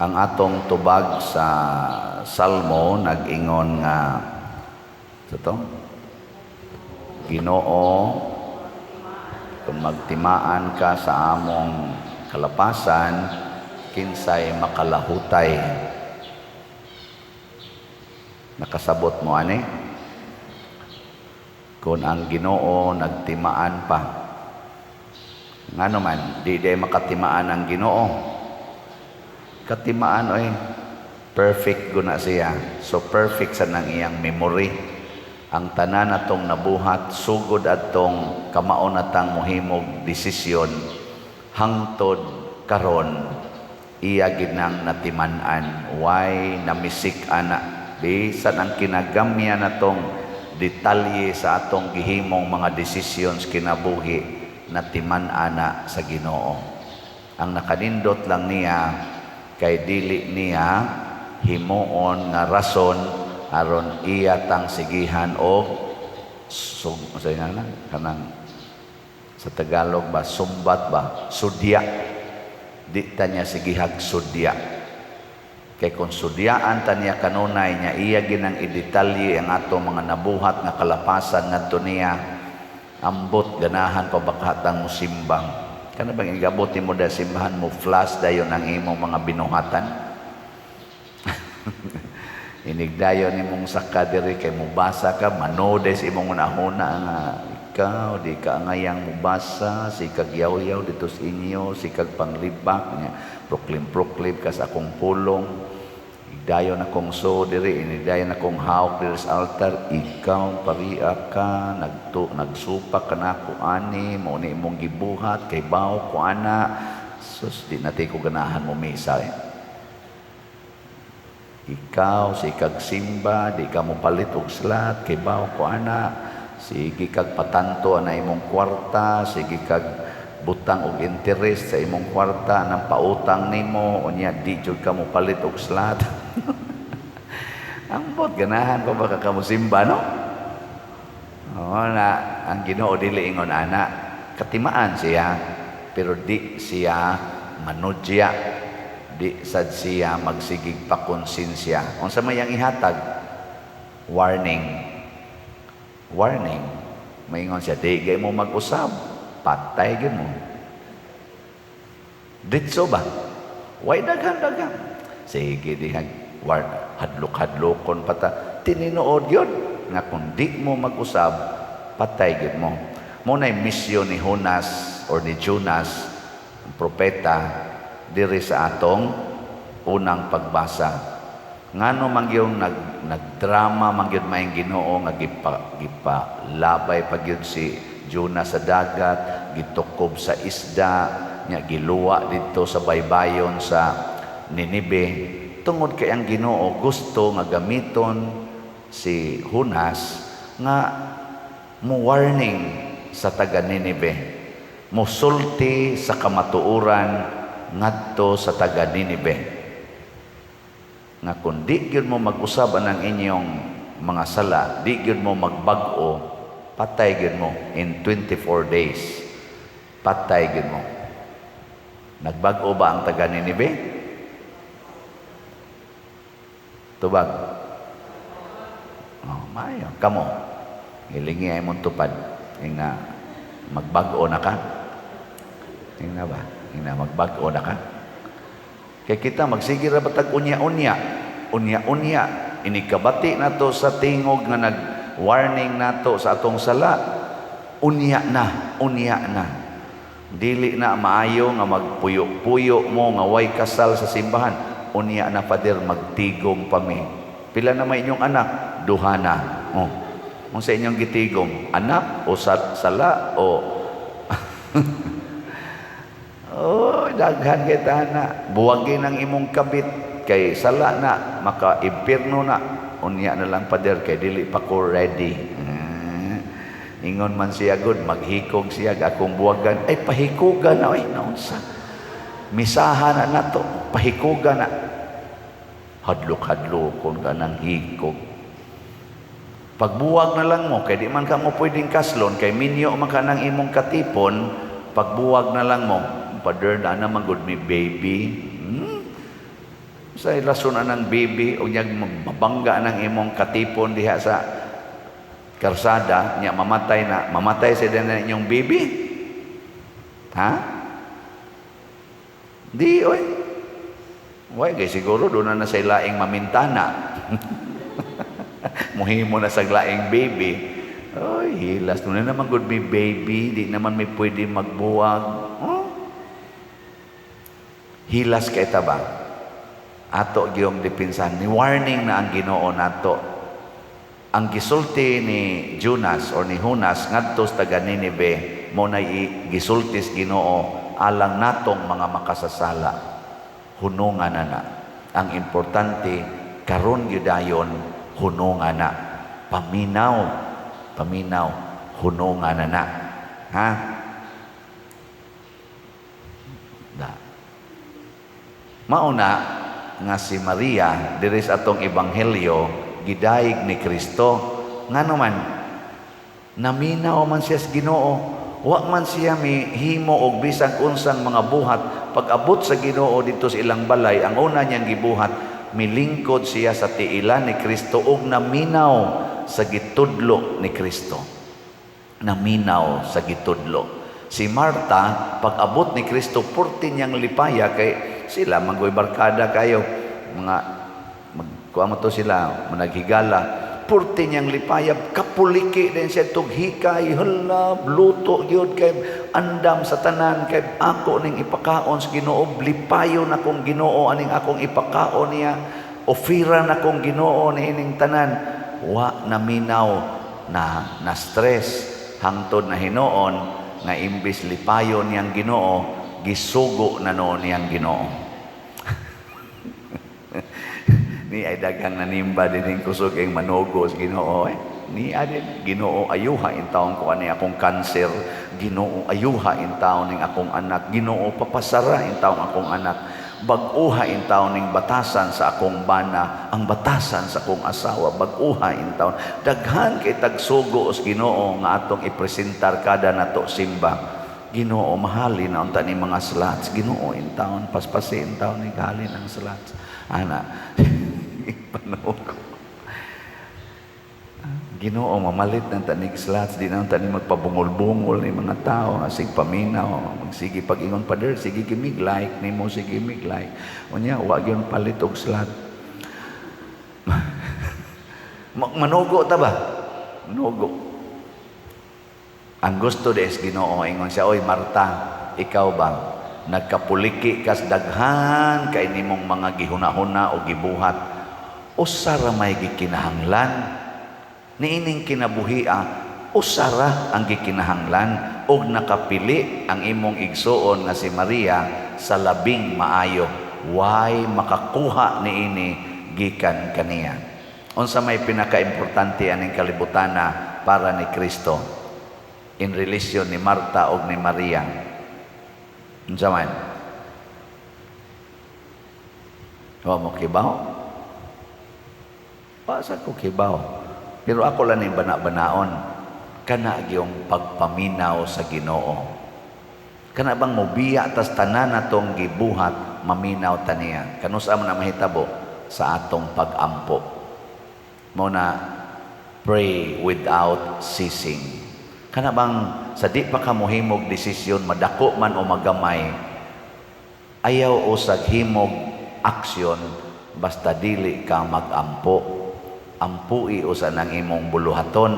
Ang atong tubag sa Salmo nag-ingon nga ito, Ginoo, kung magtimaan ka sa among kalapasan, kinsay makalahutay. Nakasabot mo ani? Kung ang Ginoo nagtimaan pa. Ngano man, di makatimaan ang Ginoo. Katimaan oy, perfect guna siya. So perfect sa nang iyang memory. Ang tanan atong nabuhat, sugod atong kamaon atang mohimog desisyon hangtod karon iya ginang natiman-an. Why namisik ana? Bisan ang kinagamya natong detalye sa atong gihimong mga decisions kinabuhi natiman-an na sa Ginoo. Ang nakanindot lang niya kay dili niya himuon nga rason aron iya tang sigihan og kanang sa Tagalog ba sumbat ba sudya, di ta niya sigihag sudya. Kay kung sudyaan ta niya kanunay niya iya ginang idetalye ang atong mga nabuhat nga kalapasan ngadto niya, ambot ganahan pabakhatang musimbang. Kana bang igabuti mo da simbahan mo flash dayon ang imong mga binuhatan? Inigdayon imong saka diri kay mubasa ka, manodes imong unahuna nga ikaw di ka ngayang mubasa, si kag yaw-yaw dito sa inyo, si kag panglibak niya, proklim-proklim ka sa akong pulong. Igdayon akong so diri, inigdayon akong hawak diri sa altar, ikaw pariya ka, nagsupak ka na ko ani, mo ni imong gibuhat kay bawo ko ana. Sus, di natin ko ganahan mo misa Ikaw, si kag simba, di ka mo palit og slat, kay bawo ko ana. Sige kag patanto na imong kwarta, sige kag butang og interest sa imong kwarta nang pautang nimo, unya di jud ka mo palit og slat. Ang bot ganahan pa baka ka mo simba, no? Oo na, ang Ginoo dili ingon ana, katimaan siya, pero di siya manudya. Di sad siya magsigig pa konsensya. Unsa may ang ihatag? Warning. Warning. Maingon siya, di gay mo mag-usab, patay gyud mo. Ditso ba? Way daghan-daghan. Sige di hadlok-hadlokon pata. Tininuod yun nga kung di mo mag-usab, patay gyud mo. Muna'y misyon ni Jonas or ni Jonas, ang propeta, diri sa atong unang pagbasa. Ngano man gyud nagdrama man gyud maayong Ginoo nga gipalabay pa gyud si Jonas sa dagat, gitukob sa isda, nya giluwa didto sa baybayon sa Ninibe. Tungod kay ang Ginoo gusto nga gamiton si Jonas nga mo warning sa taga Ninibe, musulti sa kamatuoran ngadto sa taga Ninibe nga kung di gyud mo mag-usab ang inyong mga sala, di gyud mo magbag-o, patay gyud mo in 24 days. Patay gyud mo. Nagbag-o ba ang taga Ninibe? Tubag. Oh, maayo kamo. Ilingi ay mong tupad. Nga magbag-o na ka. Tingnan ba? Magbag-o na ka. Kaya kita magsigira batag unya-unya. Unya-unya. Inikabati na to sa tingog nga nag-warning na to sa atong sala. Unya na. Unya na. Dili na maayo nga magpuyo-puyo mo nga way kasal sa simbahan. Unya na, Pader, magtigom pa mi. Pila na may inyong anak? Duha na. Oh. Kung sa inyong gitigom, anak o sala o oh, daghan kita na. Buwagin ang imong kabit kay sala na, maka-impirno na. Unya na lang, Pader, kay dili pa ko ready. Ingon man siya good, maghikog siya, akong buwagan. Ay, pahikugan na. Ay, naunsa. Misahan na to. Pahikugan na. Hadlok-hadlokon ka ng hikog. Pagbuwag na lang mo, kay di man ka mo pwedeng kaslon, kay minyo man ka ng imong katipon, pagbuwag na lang mo, Pader, na naman good me baby. Sa ilason ng baby o niya mabangga ng imong katipon diha sa karsada, niya mamatay sa din inyong baby. Ha? Di, oy. Way, kay siguro doon na sa ilaing mamintana. Muhimo na sa laing baby. Oy, hilas. Doon na naman good may baby. Di naman may pwede magbuwag. Oh? Hilas kay taba. Ato giyong dipinsan. Ni warning na ang Ginoo nato. Ang gisulti ni Jonas or ni Hunas ngadto sa taga Ninive mo na gisultis Ginoo alang natong mga makasasala. Hunungan na. Ang importante karon gyudayon hunungan na. Paminaw, hunungan na. Ha? Mauna nga si Maria diri sa atong ebanghelyo gidayeg ni Kristo ngano man naminaw man siya sa Ginoo, wa man siya mihimo og bisan unsang mga buhat. Pag-abot sa Ginoo dito sa ilang balay, ang una niyang gibuhat, milingkod siya sa tiilan ni Kristo ug naminaw sa gitudlo ni Kristo. Naminaw sa gitudlo. Si Marta, pag-abot ni Kristo, purti niyang lipaya kay sila manggoy barkada kayo, mga magkuha mo to sila, managhigala. Purti niyang lipaya, kapuliki din siya tughikay, hala, bluto yun kay andam sa tanan kay ako ning ipakaon sa Ginoo, lipayo na kong Ginoo aning akong ipakaon niya, ofira na kong Ginoo niining tanan. Wa naminaw na stress hangtod na hinuon nga imbis lipayo niyang Ginoo, gisugo na noon niyang Ginoo. Ni ay daghang nanimba din kusog ang manugos Ginoo. Ni adin Ginoo ayuha in taon ko ani akong kanser, Ginoo ayuha in taon ning akong anak, Ginoo papasara in taon akong anak, bag-uha in taon ning batasan sa akong bana, ang batasan sa akong asawa, bag-uha in taon. Daghan kay tagsugo os Ginoo nga atong ipresentar kada nato simba. Ginoo mahalin na unta ni mga slots, Ginoo in taon paspasin taon ni halin ang slots. Ana panog. Ginoo mamalit ng tanig slots, di na tani magpabungol-bungol ni mga tao, asig paminaw, magsige pag-ingon pader, sige gimig like nimo, sige mig like. Unya wa gyud palit og slot. Manugo ta ba? Manugo. Ang gusto des Ginoo ingon siya, oy Marta, ikaw ba nagkapuliki kas daghan kay nimong mga gihuna-huna o gibuhat, usara may gikinahanglan niining kinabuhia, usara ang gikinahanglan og nakapili ang imong igsuon nga si Maria sa labing maayo, way makakuha niini gikan kaniya. Unsa may pinakaimportante aning kalibutana para ni Kristo in relasyon ni Marta og ni Maria? Unsa man? Wa mo kibaw? Pasa ko kibaw. Pero ako lang yung bana-banaon. Kana yung pagpaminaw sa Ginoo. Kana bang mobiya tas tanan natong gibuhat, maminaw taniya. Kanusa man na mahitabo sa atong pag-ampo. Muna, pray without ceasing. Kana bang sa di pa ka mohimog desisyon, madako man o magamay, ayaw usag himog aksyon, basta dili ka mag-ampo. Ampui usa nang imong buluhaton.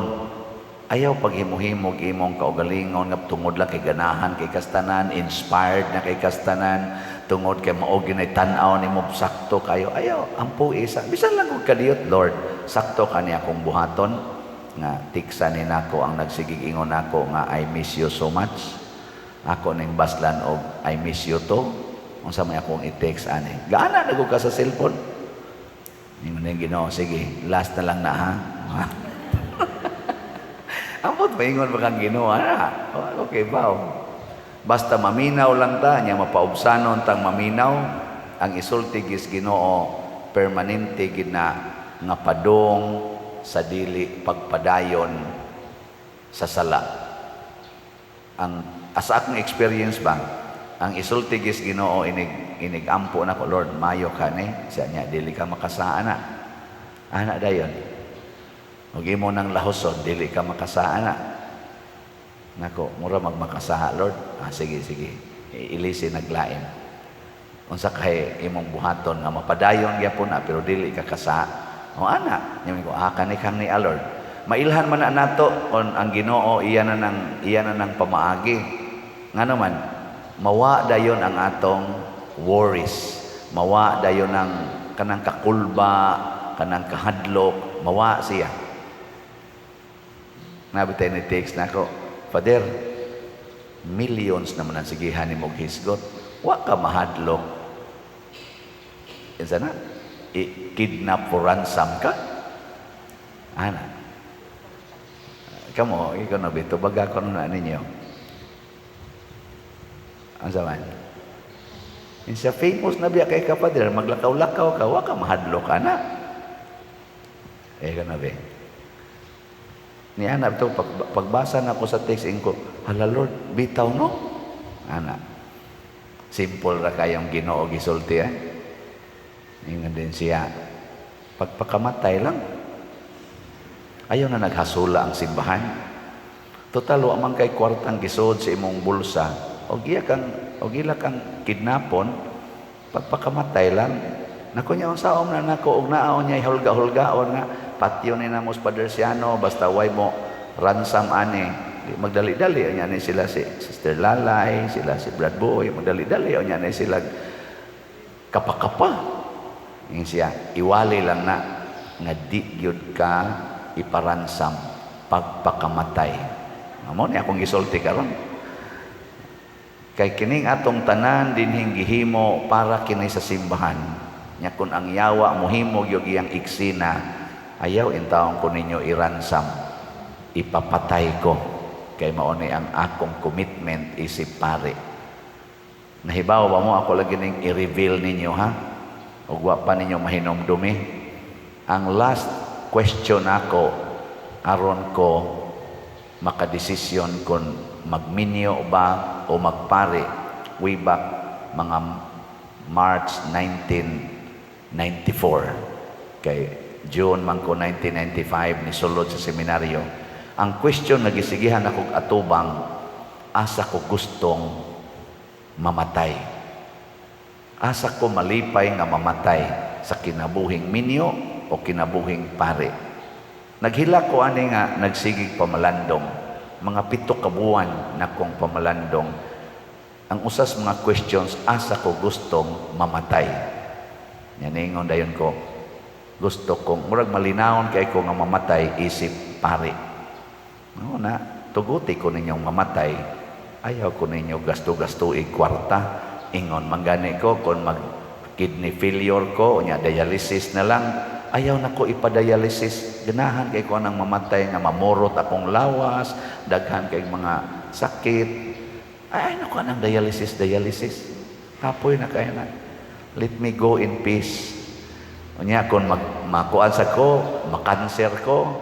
Ayaw paghimuhimog imong kaugalingon nga tungod lang kay ganahan kay kastanan, inspired na kay kastanan, tungod kay mao ginay tan-aw nimo sakto kayo. Ayaw ampui isa. Bisan lang kung kadiyot, Lord, sakto kani akong buhaton nga tiksa ni nako ang nagsigig ingon nako nga I miss you so much. Ako ning baslan og I miss you too. Unsa may akong i-text ani. Gaana na ka sa cellphone. Hindi mo Ginoo, sige, last na lang na ha. Ambot maingon ba kang Ginoo, ha? Okay, bao. Basta maminaw lang ta, niya mapaubsanon tang maminaw, ang isulti gis Ginoo, permanente gid na nga padong sa dili pagpadayon sa sala. Ang asa akong experience ba, ang isulti gis Ginoo inig ampo na ko, Lord, mayo ka ni siya niya dili ka makasaan na. Ana dayon. Ug imo nang lahoson dili ka makasaan na. Nako, mura magmakasaha, Lord. Sige. Ilisi naglain. Unsa kay imong buhaton nga mapadayon gyapon na pero dili ka kasa. O ana, nya ko kani kang ni Lord. Mailhan man na nato on ang Ginoo iya na nang pamaagi. Ngano man mawa dayon ang atong worries. Mawa dayon ang kanang kakulba, kanang kahadlok, mawa siya. Nabitay ni text nako, Father, millions naman ang sigihan ni mong hisgot. Wa ka mahadlok. Insa na? I-kidnap for ransom ka? Ana. Kamo, ikaw na bito. Baga ko na ninyo. Ang saman? Insa famous na biya kay kapader, maglakaw-lakaw ka, wa ka mahadlok ka na. Ikaw na biya. Ni ana ito, pagbasa na ko sa text, ko, hala Lord, bitaw no? Ana. Simple ra kayong Ginoo gisulti Ingon din siya, pagpakamatay lang. Ayaw na naghasula ang simbahan. Total, wa man kay kwartang gisod sa imong bulsa. O ila kang kidnapon, pagpakamatay lang. Nako niya ang saom na nako, og naaon niya hulga-hulgaon nga, patyo ni namos Padersiano, basta way mo ransom ani. Magdali-dali, niya ni sila si Sister Lalay, sila si Brad Boy, magdali-dali, niya ni sila kapakapa. Yung siya, iwali lang na nga di gyud ka iparansam pagpakamatay. Amo ni akong gisulti karon. Kay kining atong tanan dinhing gihimo para kini sa simbahan. Nya kun ang yawa mohimo gyud iyang iksina, ayaw intawon ko ninyo iransam. Ipapatay ko. Kay mao ni ang akong commitment isip pare. Nahibaw ba mo ako lagi ning i-reveal ninyo ha? O wa pa ninyo mahinomdumi. Ang last question ako aron ko makadesisyon kung magminyo ba o magpare way back mga March 1994 kay June man ko 1995 ni sulod sa seminaryo. Ang question nagisigihan akong atubang, asa ko gustong mamatay. Asa ko malipay nga mamatay sa kinabuhing minyo o kinabuhing pare. Naghila ko ani nga nagsigig pamalandong. Mga 7 ka buwan na kong pamalandong. Ang usas mga questions, asa ko gustong mamatay. Yaningon dayon ko, gusto kong, murag malinawon kay ko nga mamatay isip pare. No, na, tuguti ko ninyong mamatay, ayaw ko ninyo gasto-gasto kwarta. Ingon, manggani ko, kung mag-kidney failure ko, nya dialysis na lang, ayaw na ko ipadialysis. Ganahan kay ko nang mamatay nga mamurot akong lawas, daghan kay mga sakit. Ay, naku, anang dialysis. Tapoy na kaya na. Let me go in peace. Unya, kung makuan sa ko, makanser ko,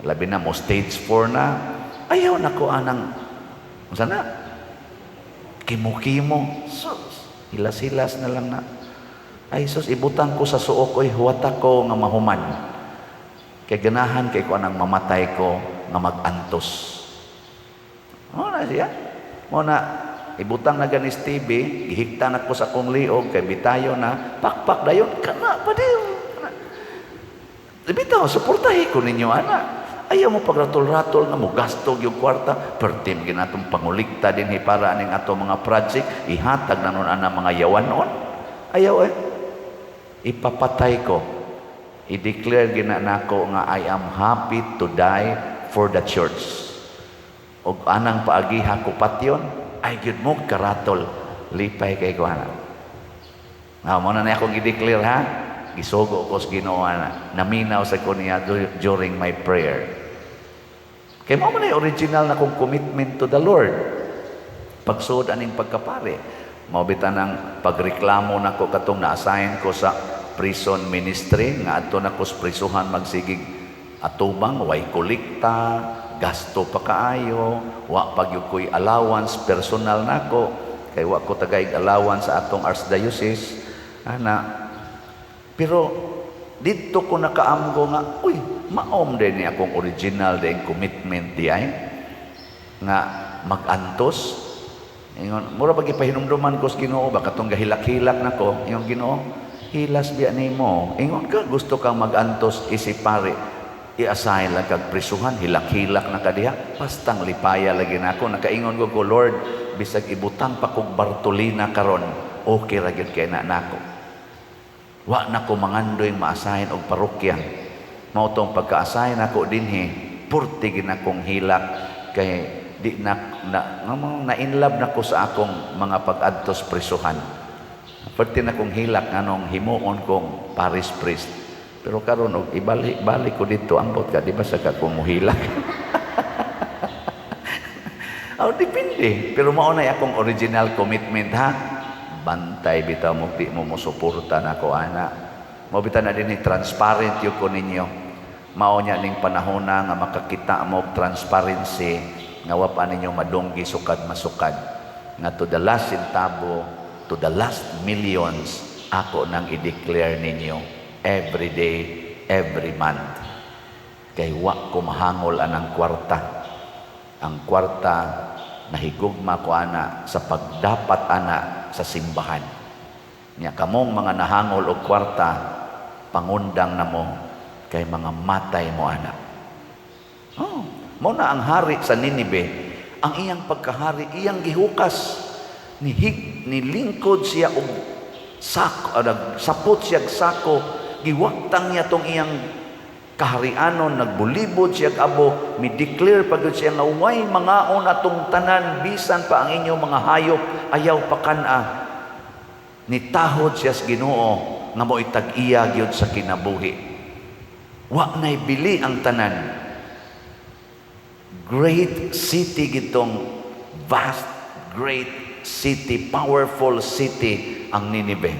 labi na mo stage 4 na, ayaw na ko anang, sana, kimo-kimo, sus, hilas-hilas na lang na. Ay sus, ibutang ko sa suok ko'y huwata ko nga mahuman. Kay ganahan kay ko anang mamatay ko nga mag-antos. Ano na siya? Muna, ibutang na ganis TV, ihikta na ko sa kong liog, kay bitayo na, pakpak dayon, kana pa din. Bitaw, suportahi ko ninyo, anak. Ayaw mo pagratol-ratol nga mo gastog yung kwarta, pertim ginatong pangulikta din para aning ato mga project, ihatag na nun ang mga yawan noon. Ayaw ipapatay ko. I-declare ginanako nga I am happy to die for the church. O anang paagiha ko patyon, ay gyud mo karatol, lipay kay ko ana. Mo na akong i-declare ha, gisugo ko sa Ginoo na, naminaw sa ko niya during my prayer. Kaya mo man original na kong commitment to the Lord. Pagsuod aning pagkapare. Mabitan ng pagreklamo na ko katong na-assign ko sa prison ministry, nga ato na ko sa prisuhan magsigig atubang, way kolekta, gasto pa kaayo, wa pagyud ko'y allowance personal nako. kay wa ko tagaig alawan sa atong archdiocese ana. Pero dito ko nakaamgo nga, uy, maom din ni akong original din commitment di ay nga magantos. Ingon, mura pag ipahinumduman ko sa Ginoo, baka itong gahilak-hilak na ko, yung Ginoo, hilas biya ni mo. Ingon ka, gusto kang magantos, isipari, i-assign lang kag prisuhan, hilak-hilak na ka diha, pastang lipaya lagi na ako. Nakaingon ko, Lord, bisag ibutang pa kong Bartolina karon, okay ra gyud kay na nako. Wa na ko mangandoy ma-assign og parokya. Mao tong pagka-assign ako dinhi, purti gid akong hilak kay di na inlove na ko sa akong mga pag-adtos prisuhan. Purti na kong hilak nganong himuon kong parish priest. Pero karon og ibalik ko dito ambot ka di ba sa kong muhilak. Depende. Pero mao na akong original commitment ha. Bantay bitaw mo di mo suporta na ko ana. Mo bitaw na dinhi transparent yo ko ninyo. Mao nya ning panahon na nga makakita mo og transparency nga wa pa ninyo madunggi sukad masukad. Nga to the last centavo, to the last millions, ako nang i-declare ninyo every day, every month. Kay wa ko mahangol anang kwarta. Ang kwarta nahigugma ko ana sa pagdapat ana sa simbahan. Nya kamong mga nahangol og kwarta, pangundang na mo kay mga matay mo ana. Mo na ang hari sa Ninibe, ang iyang pagkahari, iyang gihukas, nilingkod siya og sako, sapot siya sako, giwaktang niya tong iyang kaharianon, nagbulibod siya abo, mi-declare pagod siya nga way mangaon atong tanan, bisan pa ang inyong mga hayop, ayaw pakana. Nitahod siya sa Ginoo, nga mo itag-iya gyud sa kinabuhi. Wa na'y bili ang tanan. Great city gitong vast, great city, powerful city ang Ninive.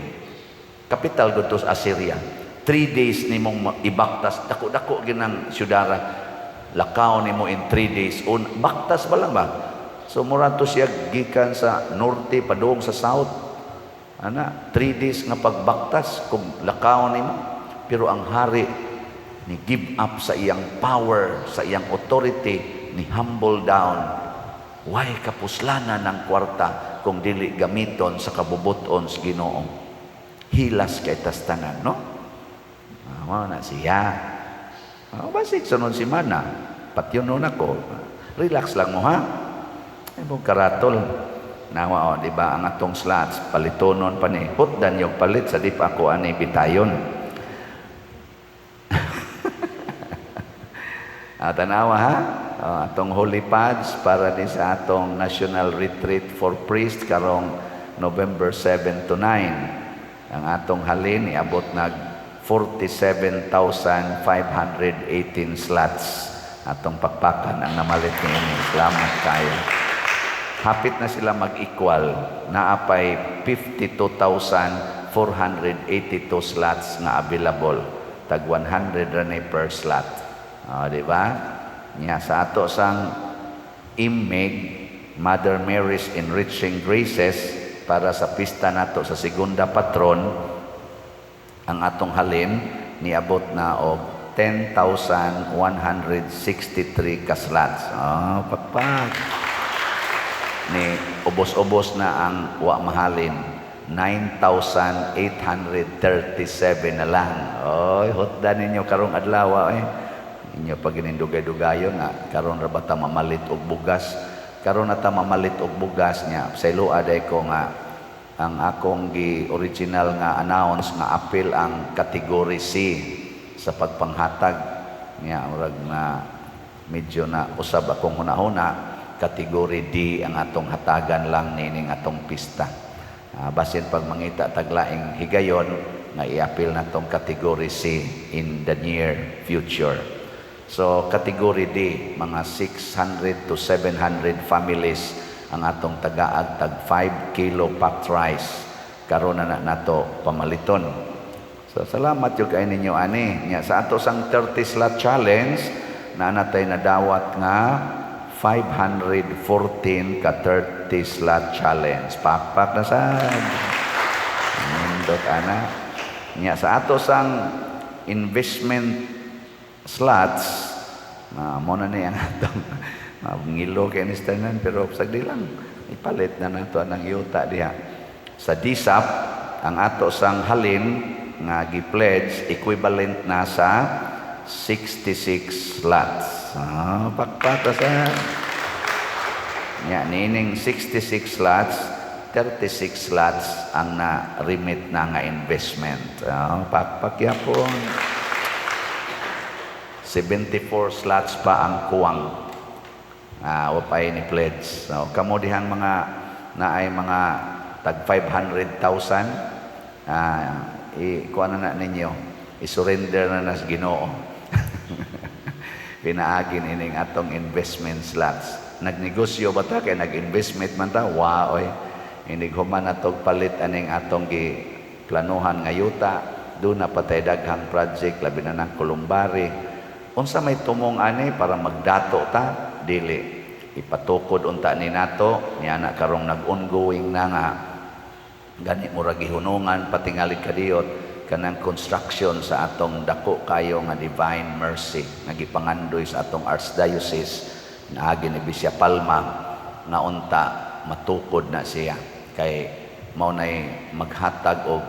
Kapital ko sa Assyria. 3 days ni mong ibaktas, dako-dako ginang syudara. Lakaw ni mo in 3 days. Baktas ba lang ba? So mura to siya gikan sa norte padung sa south. 3 days nga pagbaktas kung lakaw ni mo. Pero ang hari ni give up sa iyang power, sa iyang authority, ni humble down. Way kapuslanan ng kwarta kung dili gamiton sa kabubuton sa Ginoo. Hilas kay tastanan, no? Na siya. Basig sunod si Mana. Patyonon ako. Relax lang mo ha. Ay mong karatol. Nawa di ba ang atong slots palitonon pa ni. Hutdan yung palit sa di pa ako ani bitayon. Tanawa ha. Atong holy pads para din sa atong national retreat for priest karong November 7 to 9. Ang atong halin iabot nag 47,518 slots. Atong pakpakan ang namalit niini. Salamat kayo. Hapit na sila mag-equal. Naapay 52,482 slots nga available. Tag 100 rani per slot. Di ba? Nya sa ato sang imig Mother Mary's Enriching Graces para sa pista nato sa segunda patron, ang atong halin niabot na og 10,163 ka slots. Pakpak. Ni ubos-ubos na ang wa mahalin. 9,837 na lang. Oy, hotdan ninyo karong adlaw inyo pag ginindugay-dugayon nga karon ra bata mamalit og bugas, karon ata mamalit og bugas niya sa iloa day ko nga ang akong original nga announce nga appeal ang category C sa pagpanghatag niya murag na medyo na usab akong hunahuna. Category D ang atong hatagan lang nining atong pista. Basin pag mangita taglaing higayon nga i-appeal na tong category C in the near future. So, category D, mga 600 to 700 families ang atong tagaag tag 5 kilo packed rice. Karon na nato pamaliton. So, salamat yung kayo ninyo, ani. Sa ato sang 30 slot challenge, na natay nadawat nga 514 ka 30 slot challenge. Pakpak na sad. Nindot ana. Nya sa ato sang investment slots, mo na ni ang atong ngilo kay nistanan, pero sagdi lang ipalit na nato ang yuta diha. Sa DSAP, ang ato sang halin nga gi-pledge equivalent na sa 66 slots. Pakpata sa nining 66 slots, 36 slots ang na-remit na nga investment. Pakpakyapon. 74 slots pa ang kuwang. Wapay ni pledge. Kamo dihang mga naay mga tag 500,000, kuha na ninyo, isurrender na nas Ginoo. Pinaagin ining atong investment slots. Nagnegosyo ba ta kay nag-investment man ta? Waoy. Inig human atong palit aning atong planuhan nga yuta. Doon na patay daghang project labi na ng Kulumbari. Unsa may tumong ani para magdato ta? Dili. Ipatukod unta ni nato niya na karong nag-ongoing na nga gani mura gihunungan patingali kadiyot kanang construction sa atong dako kayo nga Divine Mercy nga gipangandoy sa atong Archdiocese naagi ni Bisya Palma nga unta matukod na siya kay mao nay maghatag og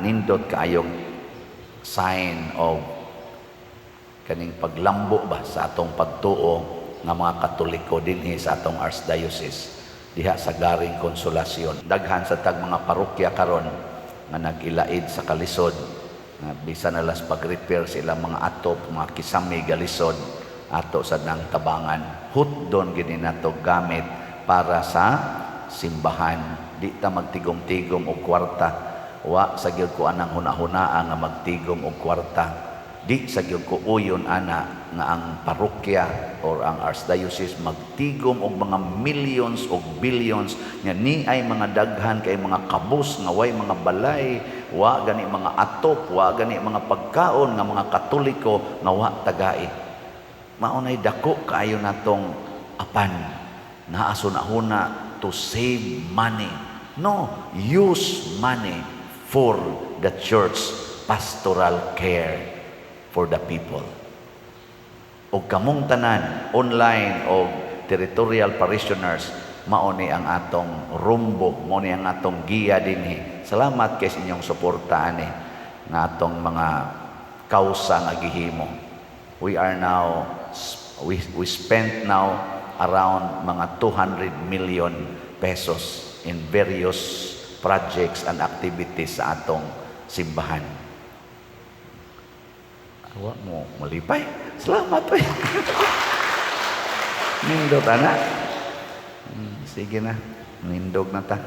nindot kaayong sign of kaning paglambo ba sa atong pagtuo nga mga Katoliko dinhi sa atong Archdiocese diha sa Garing Konsolasyon. Daghan sa tag mga parokya karon nga nag-ilaid sa kalisod nga bisan nalas pag-repair sila mga atop, mga kisami galisod ato sa nang tabangan. Hutdon gini nato gamit para sa simbahan. Di ta magtigom-tigom og kwarta. Wa sa gyud ko anang hunahunaa nga magtigom og kwarta. Di sa gyud ko uyon ana nga ang parokya or ang Archdiocese magtigom og mga millions og billions nga ni ay mga daghan kay mga kabus nga way mga balay, wa gani mga atop, wa gani mga pagkaon nga mga Katoliko nga wa tagai. Maunay dako kaayo natong apan naa sunahuna to save money. No, use money for the church pastoral care for the people. O kamong tanan, online o territorial parishioners, mauni ang atong rumbo, mauni ang atong giya dinhi. Salamat kay sa inyong suporta ani nga atong mga kausa nga gihimo. We are now, we spent now around mga 200 million pesos in various projects and activities sa atong simbahan. Wa mo malipay. Salamat eh. Nindot anak. Sige na. Nindog na ta.